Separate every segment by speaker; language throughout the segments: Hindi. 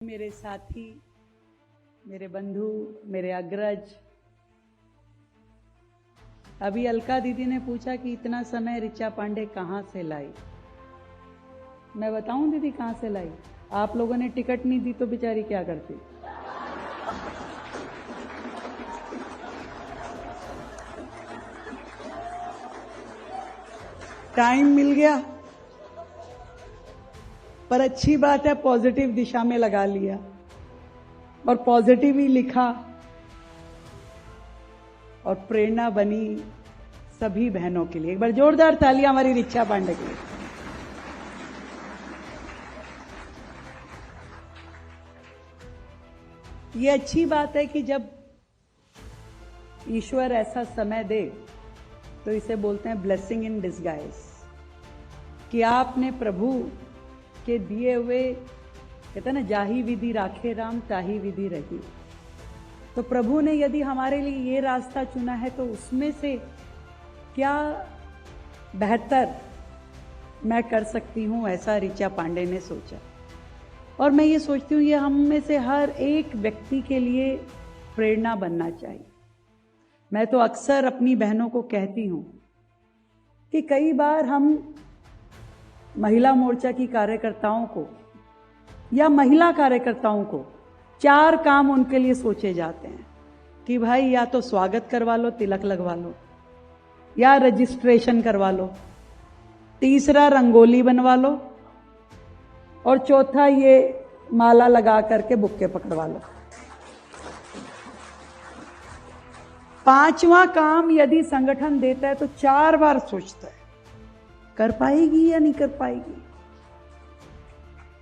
Speaker 1: मेरे साथी, मेरे बंधु, मेरे अग्रज, अभी अलका दीदी ने पूछा कि इतना समय ऋचा पांडे कहां से लाई। मैं बताऊं दीदी कहां से लाई? आप लोगों ने टिकट नहीं दी तो बेचारी क्या करती। टाइम मिल गया, पर अच्छी बात है पॉजिटिव दिशा में लगा लिया और पॉजिटिव ही लिखा और प्रेरणा बनी सभी बहनों के लिए। एक बार जोरदार तालियां हमारी ऋचा पांडे के लिए। ये अच्छी बात है कि जब ईश्वर ऐसा समय दे तो इसे बोलते हैं ब्लेसिंग इन डिस्गाइज, कि आपने प्रभु के दिए हुए, कहते हैं ना, जाही विधि राखे राम ताही विधि रही। तो प्रभु ने यदि हमारे लिए ये रास्ता चुना है तो उसमें से क्या बेहतर मैं कर सकती हूं, ऐसा ऋचा पांडे ने सोचा। और मैं ये सोचती हूँ ये हम में से हर एक व्यक्ति के लिए प्रेरणा बनना चाहिए। मैं तो अक्सर अपनी बहनों को कहती हूं कि कई बार हम महिला मोर्चा की कार्यकर्ताओं को या महिला कार्यकर्ताओं को 4 काम उनके लिए सोचे जाते हैं कि भाई या तो स्वागत करवा लो, तिलक लगवा लो, या रजिस्ट्रेशन करवा लो, तीसरा रंगोली बनवा लो, और चौथा ये माला लगा करके बुक्के पकड़वा लो। 5वां काम यदि संगठन देता है तो 4 बार सोचता है कर पाएगी या नहीं कर पाएगी।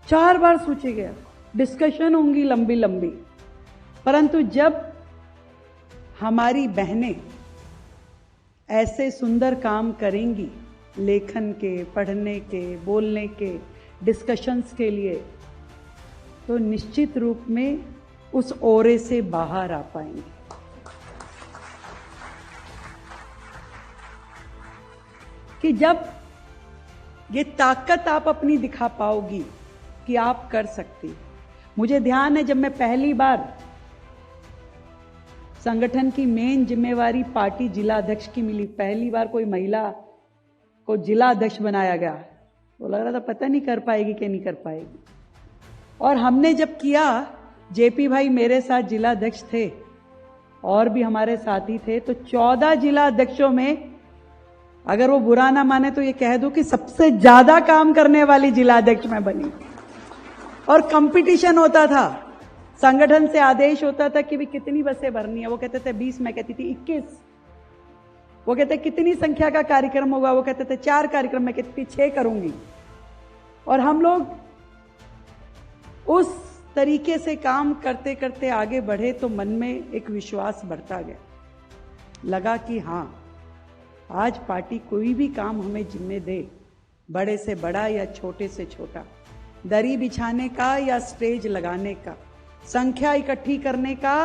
Speaker 1: 4 बार सोचेगा, डिस्कशन होंगी लंबी लंबी। परंतु जब हमारी बहनें ऐसे सुंदर काम करेंगी, लेखन के, पढ़ने के, बोलने के, डिस्कशंस के लिए, तो निश्चित रूप में उस ओरे से बाहर आ पाएंगे। कि जब ये ताकत आप अपनी दिखा पाओगी कि आप कर सकती। मुझे ध्यान है जब मैं पहली बार संगठन की मेन जिम्मेवारी पार्टी जिला अध्यक्ष की मिली, पहली बार कोई महिला को जिला अध्यक्ष बनाया गया, तो लग रहा था पता नहीं कर पाएगी कि नहीं कर पाएगी। और हमने जब किया, जेपी भाई मेरे साथ जिला अध्यक्ष थे और भी हमारे साथी थे, तो 14 जिला अध्यक्षों में, अगर वो बुरा ना माने तो ये कह दूं कि सबसे ज्यादा काम करने वाली जिला अध्यक्ष मैं बनी। और कंपटीशन होता था, संगठन से आदेश होता था कि भी कितनी बसें भरनी है, वो कहते थे 20, मैं कहती थी 21। वो कहते कितनी संख्या का कार्यक्रम होगा, वो कहते थे 4 कार्यक्रम, मैं कहती थी 6 करूंगी। और हम लोग उस तरीके से काम करते करते आगे बढ़े तो मन में एक विश्वास बढ़ता गया। लगा कि हां, आज पार्टी कोई भी काम हमें जिम्मे दे, बड़े से बड़ा या छोटे से छोटा, दरी बिछाने का या स्टेज लगाने का, संख्या इकट्ठी करने का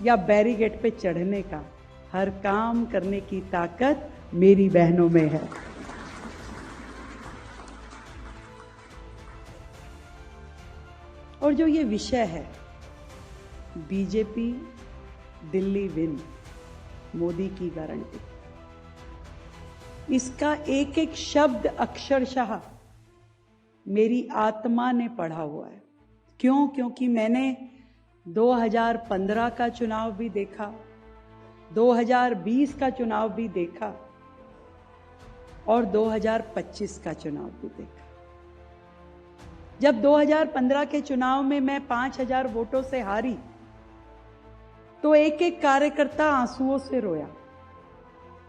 Speaker 1: या बैरिकेड पे चढ़ने का, हर काम करने की ताकत मेरी बहनों में है। और जो ये विषय है, बीजेपी दिल्ली विन, मोदी की गारंटी, इसका एक एक शब्द अक्षरशः मेरी आत्मा ने पढ़ा हुआ है। क्यों? क्योंकि मैंने 2015 का चुनाव भी देखा, 2020 का चुनाव भी देखा और 2025 का चुनाव भी देखा। जब 2015 के चुनाव में मैं 5000 वोटों से हारी तो एक एक कार्यकर्ता आंसुओं से रोया।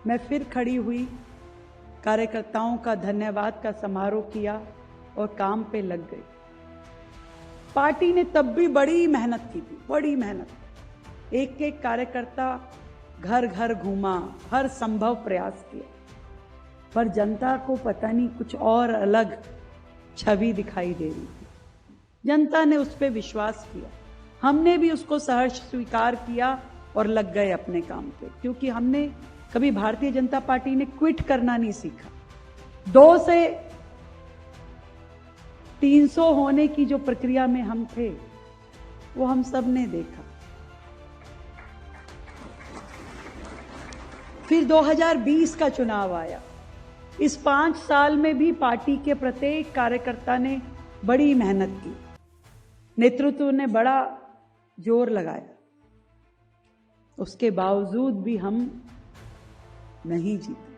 Speaker 1: मैं फिर खड़ी हुई, कार्यकर्ताओं का धन्यवाद का समारोह किया और काम पे लग गई। पार्टी ने तब भी बड़ी मेहनत की थी, बड़ी मेहनत। एक एक कार्यकर्ता घर घर घूमा, हर संभव प्रयास किया, पर जनता को पता नहीं कुछ और अलग छवि दिखाई दे रही थी। जनता ने उस पर विश्वास किया, हमने भी उसको सहर्ष स्वीकार किया और लग गए अपने काम पे। क्योंकि हमने कभी, भारतीय जनता पार्टी ने क्विट करना नहीं सीखा। 2 से 300 होने की जो प्रक्रिया में हम थे, वो हम सब ने देखा। फिर 2020 का चुनाव आया। इस 5 साल में भी पार्टी के प्रत्येक कार्यकर्ता ने बड़ी मेहनत की, नेतृत्व ने बड़ा जोर लगाया। उसके बावजूद भी हम नहीं जीते।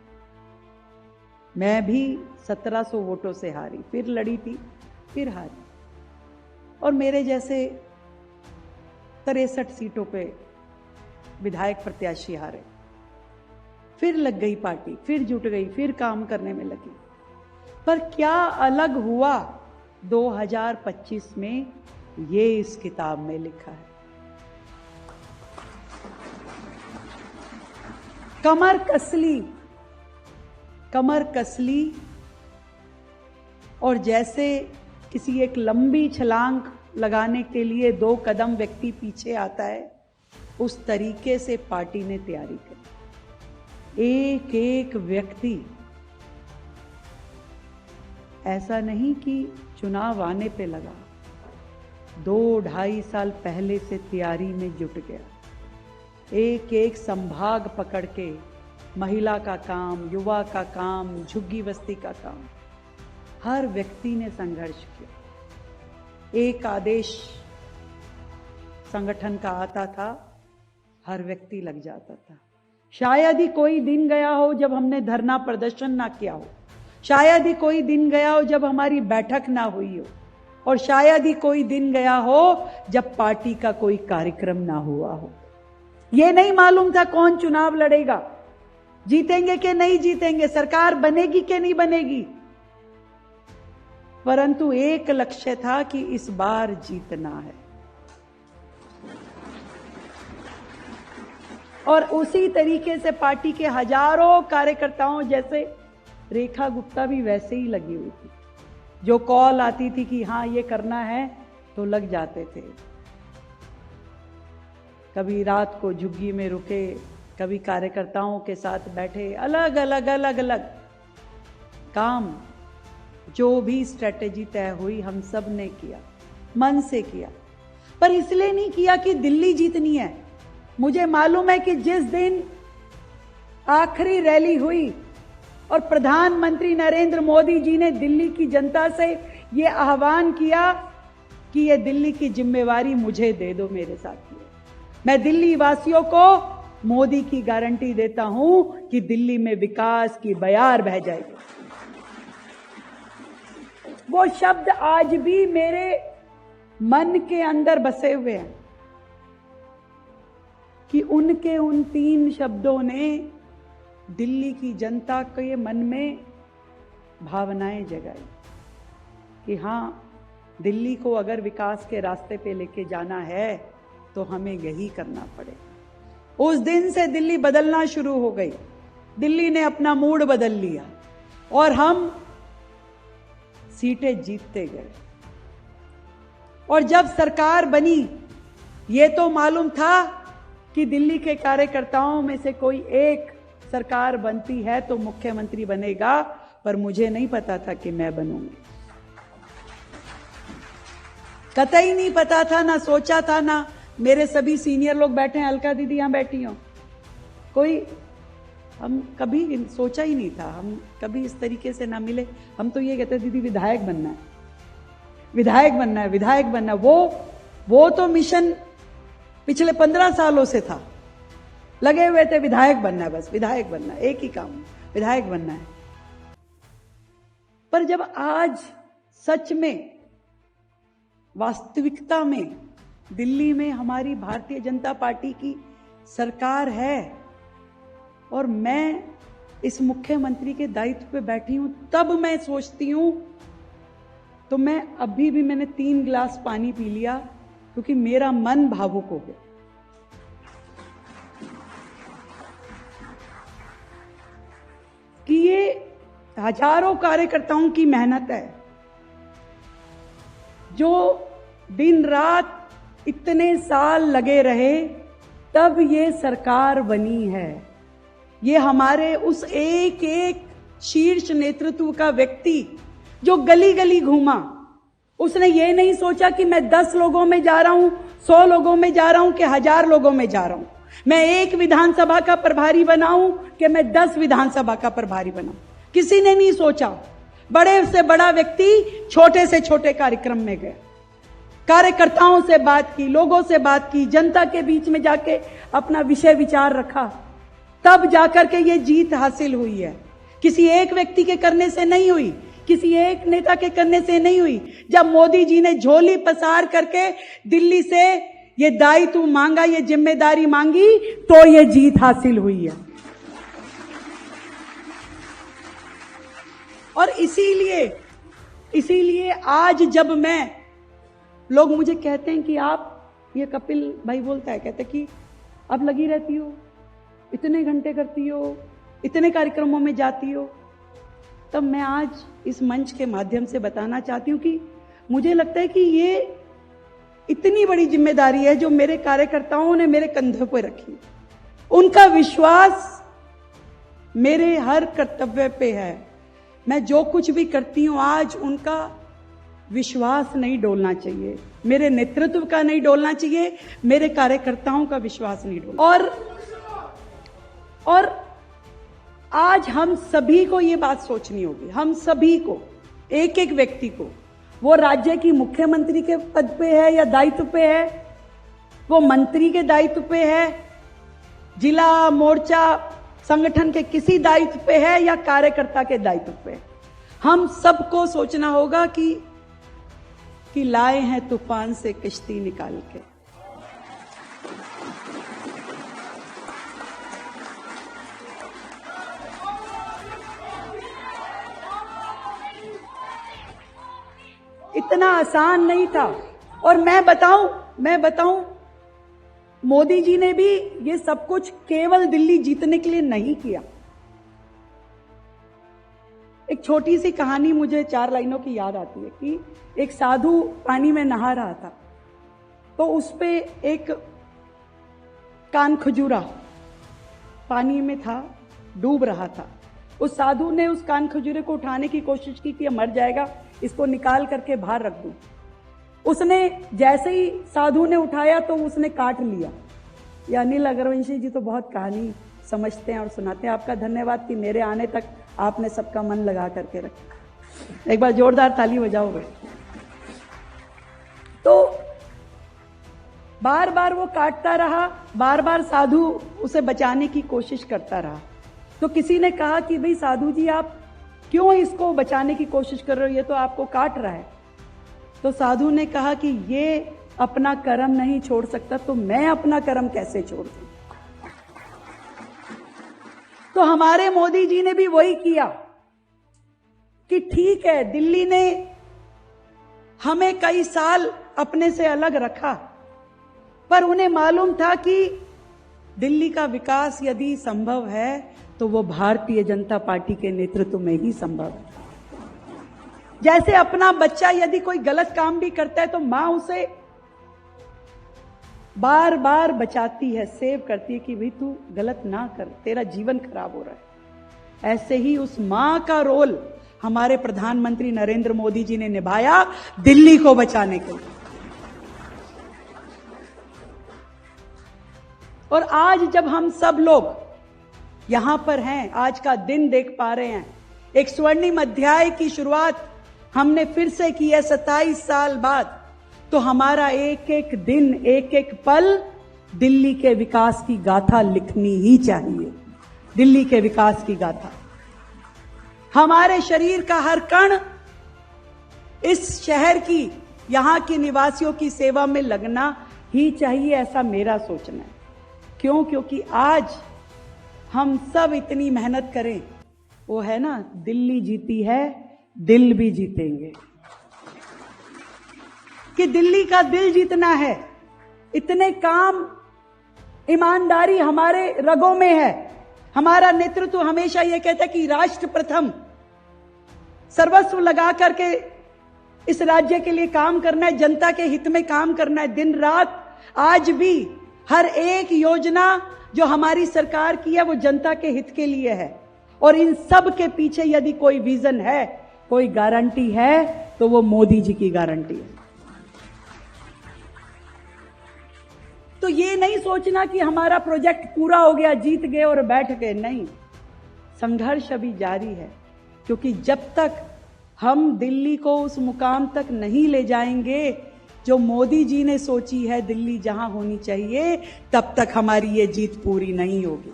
Speaker 1: मैं भी 1700 वोटों से हारी, फिर लड़ी थी, फिर हारी। और मेरे जैसे 63 सीटों पे विधायक प्रत्याशी हारे। फिर लग गई पार्टी, फिर जुट गई, फिर काम करने में लगी। पर क्या अलग हुआ 2025 में, ये इस किताब में लिखा है। कमर कसली और जैसे किसी एक लंबी छलांग लगाने के लिए 2 कदम व्यक्ति पीछे आता है, उस तरीके से पार्टी ने तैयारी की। एक एक व्यक्ति, ऐसा नहीं कि चुनाव आने पे लगा, 2-2.5 साल पहले से तैयारी में जुट गया। एक एक संभाग पकड़ के महिला का काम, युवा का काम, झुग्गी बस्ती का काम, हर व्यक्ति ने संघर्ष किया। एक आदेश संगठन का आता था, हर व्यक्ति लग जाता था। शायद ही कोई दिन गया हो जब हमने धरना प्रदर्शन ना किया हो, शायद ही कोई दिन गया हो जब हमारी बैठक ना हुई हो, और शायद ही कोई दिन गया हो जब पार्टी का कोई कार्यक्रम ना हुआ हो। यह नहीं मालूम था कौन चुनाव लड़ेगा, जीतेंगे कि नहीं जीतेंगे, सरकार बनेगी कि नहीं बनेगी, परंतु एक लक्ष्य था कि इस बार जीतना है। और उसी तरीके से पार्टी के हजारों कार्यकर्ताओं, जैसे रेखा गुप्ता भी वैसे ही लगी हुई थी। जो कॉल आती थी कि हां ये करना है तो लग जाते थे। कभी रात को झुग्गी में रुके, कभी कार्यकर्ताओं के साथ बैठे, अलग अलग काम, जो भी स्ट्रेटेजी तय हुई हम सब ने किया, मन से किया। पर इसलिए नहीं किया कि दिल्ली जीतनी है। मुझे मालूम है कि जिस दिन आखिरी रैली हुई और प्रधानमंत्री नरेंद्र मोदी जी ने दिल्ली की जनता से यह आह्वान किया कि यह दिल्ली की जिम्मेवारी मुझे दे दो मेरे साथियों, मैं दिल्ली वासियों को मोदी की गारंटी देता हूं कि दिल्ली में विकास की बयार बह जाएगी। वो शब्द आज भी मेरे मन के अंदर बसे हुए हैं कि उनके उन 3 शब्दों ने दिल्ली की जनता के मन में भावनाएं जगाई कि हां, दिल्ली को अगर विकास के रास्ते पे लेके जाना है तो हमें यही करना पड़ेगा। उस दिन से दिल्ली बदलना शुरू हो गई। दिल्ली ने अपना मूड बदल लिया और हम सीटें जीतते गए। और जब सरकार बनी, ये तो मालूम था कि दिल्ली के कार्यकर्ताओं में से कोई एक सरकार बनती है तो मुख्यमंत्री बनेगा, पर मुझे नहीं पता था कि मैं बनूंगी। कतई नहीं पता था, ना सोचा था। ना मेरे सभी सीनियर लोग बैठे हैं, अलका दीदी यहां बैठी हो, कोई, हम कभी सोचा ही नहीं था, हम कभी इस तरीके से ना मिले। हम तो ये कहते दीदी विधायक बनना है, विधायक बनना है, विधायक बनना है। वो तो मिशन पिछले 15 सालों से था, लगे हुए थे विधायक बनना है, बस विधायक बनना है, एक ही काम, विधायक बनना है। पर जब आज सच में, वास्तविकता में दिल्ली में हमारी भारतीय जनता पार्टी की सरकार है और मैं इस मुख्यमंत्री के दायित्व पे बैठी हूं, तब मैं सोचती हूं, तो मैं अभी भी, मैंने 3 गिलास पानी पी लिया क्योंकि मेरा मन भावुक हो गया। कि ये हजारों कार्यकर्ताओं की मेहनत है, जो दिन रात इतने साल लगे रहे, तब ये सरकार बनी है। ये हमारे उस एक एक शीर्ष नेतृत्व का व्यक्ति जो गली गली घूमा, उसने ये नहीं सोचा कि मैं 10 लोगों में जा रहा हूं, 100 लोगों में जा रहा हूं कि 1000 लोगों में जा रहा हूं, मैं एक विधानसभा का प्रभारी बनाऊं कि मैं 10 विधानसभा का प्रभारी बनाऊं। किसी ने नहीं सोचा। बड़े से बड़ा व्यक्ति छोटे से छोटे कार्यक्रम में गए, कार्यकर्ताओं से बात की, लोगों से बात की, जनता के बीच में जाके अपना विषय विचार रखा, तब जाकर के ये जीत हासिल हुई है। किसी एक व्यक्ति के करने से नहीं हुई, किसी एक नेता के करने से नहीं हुई। जब मोदी जी ने झोली पसार करके दिल्ली से ये दायित्व मांगा, ये जिम्मेदारी मांगी, तो ये जीत हासिल हुई है। और इसीलिए आज जब लोग मुझे कहते हैं कि आप, ये कपिल भाई बोलता है, कहते कि अब लगी रहती हो, इतने घंटे करती हो, इतने कार्यक्रमों में जाती हो, तब मैं आज इस मंच के माध्यम से बताना चाहती हूं कि मुझे लगता है कि ये इतनी बड़ी जिम्मेदारी है जो मेरे कार्यकर्ताओं ने मेरे कंधों पर रखी। उनका विश्वास मेरे हर कर्तव्य पे है। मैं जो कुछ भी करती हूं आज उनका विश्वास नहीं डोलना चाहिए, मेरे नेतृत्व का नहीं डोलना चाहिए, मेरे कार्यकर्ताओं का विश्वास नहीं डोलना। और आज हम सभी को ये बात सोचनी होगी, हम सभी को, एक एक व्यक्ति को, वो राज्य की मुख्यमंत्री के पद पे है या दायित्व पे है, वो मंत्री के दायित्व पे है, जिला मोर्चा संगठन के किसी दायित्व पे है या कार्यकर्ता के दायित्व पे। हम सबको सोचना होगा कि लाए हैं तूफान से किश्ती निकाल के। इतना आसान नहीं था। और मैं बताऊं मोदी जी ने भी ये सब कुछ केवल दिल्ली जीतने के लिए नहीं किया। एक छोटी सी कहानी मुझे 4 लाइनों की याद आती है कि एक साधु पानी में नहा रहा था, तो उस पे एक कान खजूरा पानी में था, डूब रहा था। उस साधु ने उस कान खजूरे को उठाने की कोशिश की कि यह मर जाएगा, इसको निकाल करके बाहर रख दूं। उसने जैसे ही साधु ने उठाया तो उसने काट लिया। ये अनिल अग्रवंशी जी तो बहुत कहानी समझते हैं और सुनाते हैं। आपका धन्यवाद कि मेरे आने तक आपने सबका मन लगा करके रखा। एक बार जोरदार ताली बजाओगे। तो बार बार वो काटता रहा, बार बार साधु उसे बचाने की कोशिश करता रहा। तो किसी ने कहा कि भाई साधु जी, आप क्यों इसको बचाने की कोशिश कर रहे हो, ये तो आपको काट रहा है। तो साधु ने कहा कि ये अपना कर्म नहीं छोड़ सकता, तो मैं अपना कर्म कैसे छोड़ दूं। तो हमारे मोदी जी ने भी वही किया कि ठीक है, दिल्ली ने हमें कई साल अपने से अलग रखा, पर उन्हें मालूम था कि दिल्ली का विकास यदि संभव है तो वो भारतीय जनता पार्टी के नेतृत्व में ही संभव है। जैसे अपना बच्चा यदि कोई गलत काम भी करता है तो मां उसे बार बार बचाती है, सेव करती है कि भाई तू गलत ना कर, तेरा जीवन खराब हो रहा है। ऐसे ही उस मां का रोल हमारे प्रधानमंत्री नरेंद्र मोदी जी ने निभाया दिल्ली को बचाने के लिए। और आज जब हम सब लोग यहां पर हैं, आज का दिन देख पा रहे हैं, एक स्वर्णिम अध्याय की शुरुआत हमने फिर से की है 27 साल बाद, तो हमारा एक एक दिन, एक एक पल दिल्ली के विकास की गाथा लिखनी ही चाहिए। दिल्ली के विकास की गाथा, हमारे शरीर का हर कण इस शहर की, यहां के निवासियों की सेवा में लगना ही चाहिए, ऐसा मेरा सोचना है। क्यों? क्योंकि आज हम सब इतनी मेहनत करें, वो है ना, दिल्ली जीती है, दिल भी जीतेंगे। कि दिल्ली का दिल जीतना है, इतने काम, ईमानदारी हमारे रगों में है। हमारा नेतृत्व हमेशा यह कहता है कि राष्ट्र प्रथम, सर्वस्व लगा करके इस राज्य के लिए काम करना है, जनता के हित में काम करना है, दिन रात। आज भी हर एक योजना जो हमारी सरकार की है वो जनता के हित के लिए है। और इन सब के पीछे यदि कोई विजन है, कोई गारंटी है, तो वो मोदी जी की गारंटी है। तो ये नहीं सोचना कि हमारा प्रोजेक्ट पूरा हो गया, जीत गए और बैठ गए, नहीं, संघर्ष अभी जारी है। क्योंकि जब तक हम दिल्ली को उस मुकाम तक नहीं ले जाएंगे जो मोदी जी ने सोची है दिल्ली जहां होनी चाहिए, तब तक हमारी ये जीत पूरी नहीं होगी।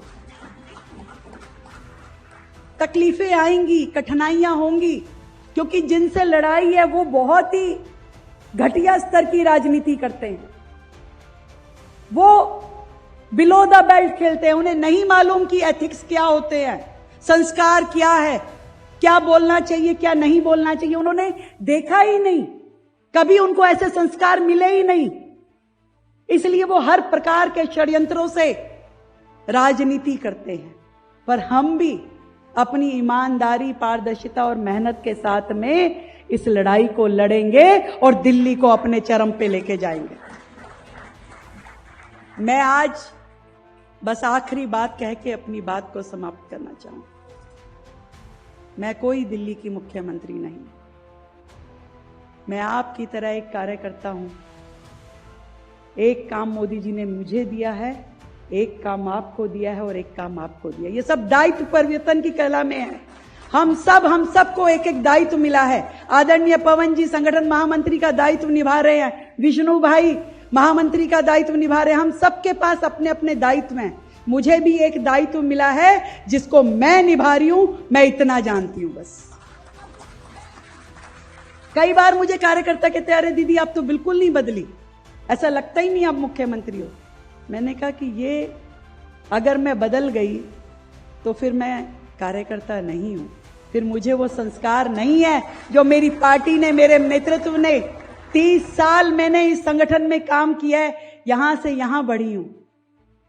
Speaker 1: तकलीफें आएंगी, कठिनाइयां होंगी, क्योंकि जिनसे लड़ाई है वो बहुत ही घटिया स्तर की राजनीति करते हैं। वो बिलो द बेल्ट खेलते हैं। उन्हें नहीं मालूम कि एथिक्स क्या होते हैं, संस्कार क्या है, क्या बोलना चाहिए, क्या नहीं बोलना चाहिए। उन्होंने देखा ही नहीं, कभी उनको ऐसे संस्कार मिले ही नहीं। इसलिए वो हर प्रकार के षड्यंत्रों से राजनीति करते हैं। पर हम भी अपनी ईमानदारी, पारदर्शिता और मेहनत के साथ में इस लड़ाई को लड़ेंगे और दिल्ली को अपने चरम पे लेके जाएंगे। मैं आज बस आखिरी बात कह के अपनी बात को समाप्त करना चाहूं। मैं कोई दिल्ली की मुख्यमंत्री नहीं, मैं आपकी तरह एक कार्यकर्ता हूं। एक काम मोदी जी ने मुझे दिया है, एक काम आपको दिया है और एक काम आपको दिया। ये सब दायित्व परिवर्तन की कला में है। हम सबको एक एक दायित्व मिला है। आदरणीय पवन जी संगठन महामंत्री का दायित्व निभा रहे हैं, विष्णु भाई महामंत्री का दायित्व निभा रहे हैं। हम सबके पास अपने अपने दायित्व हैं। मुझे भी एक दायित्व मिला है जिसको मैं निभा रही हूं, मैं इतना जानती हूं बस। कई बार मुझे कार्यकर्ता कहते हैं, अरे दीदी आप तो बिल्कुल नहीं बदली, ऐसा लगता ही नहीं आप मुख्यमंत्री हो। मैंने कहा कि ये अगर मैं बदल गई तो फिर मैं कार्यकर्ता नहीं हूं, फिर मुझे वो संस्कार नहीं है जो मेरी पार्टी ने, मेरे नेतृत्व ने 30 साल मैंने इस संगठन में काम किया है, यहां से यहां बढ़ी हूं।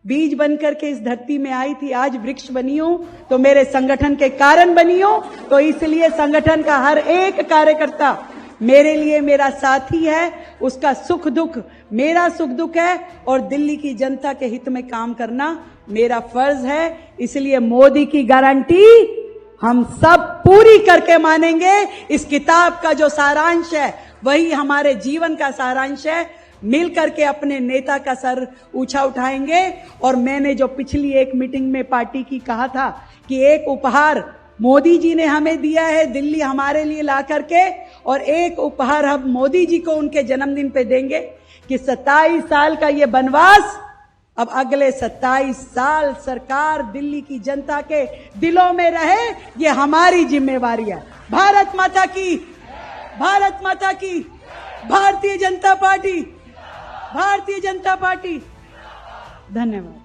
Speaker 1: बीज बनकर के इस धरती में आई थी, आज वृक्ष बनी हूं तो मेरे संगठन के कारण बनी हूं। तो इसलिए संगठन का हर एक कार्यकर्ता मेरे लिए मेरा साथी है, उसका सुख दुख मेरा सुख दुख है और दिल्ली की जनता के हित में काम करना मेरा फर्ज है। इसलिए मोदी की गारंटी हम सब पूरी करके मानेंगे। इस किताब का जो सारांश है वही हमारे जीवन का सारांश है। मिलकर के अपने नेता का सर ऊंचा उठाएंगे। और मैंने जो पिछली एक मीटिंग में पार्टी की कहा था कि एक उपहार मोदी जी ने हमें दिया है दिल्ली हमारे लिए ला करके, और एक उपहार हम मोदी जी को उनके जन्मदिन पे देंगे कि 27 साल का ये वनवास अब अगले 27 साल सरकार दिल्ली की जनता के दिलों में रहे, ये हमारी जिम्मेवारी है। भारत माता की, भारत माता की, भारतीय जनता पार्टी, भारतीय जनता पार्टी। धन्यवाद।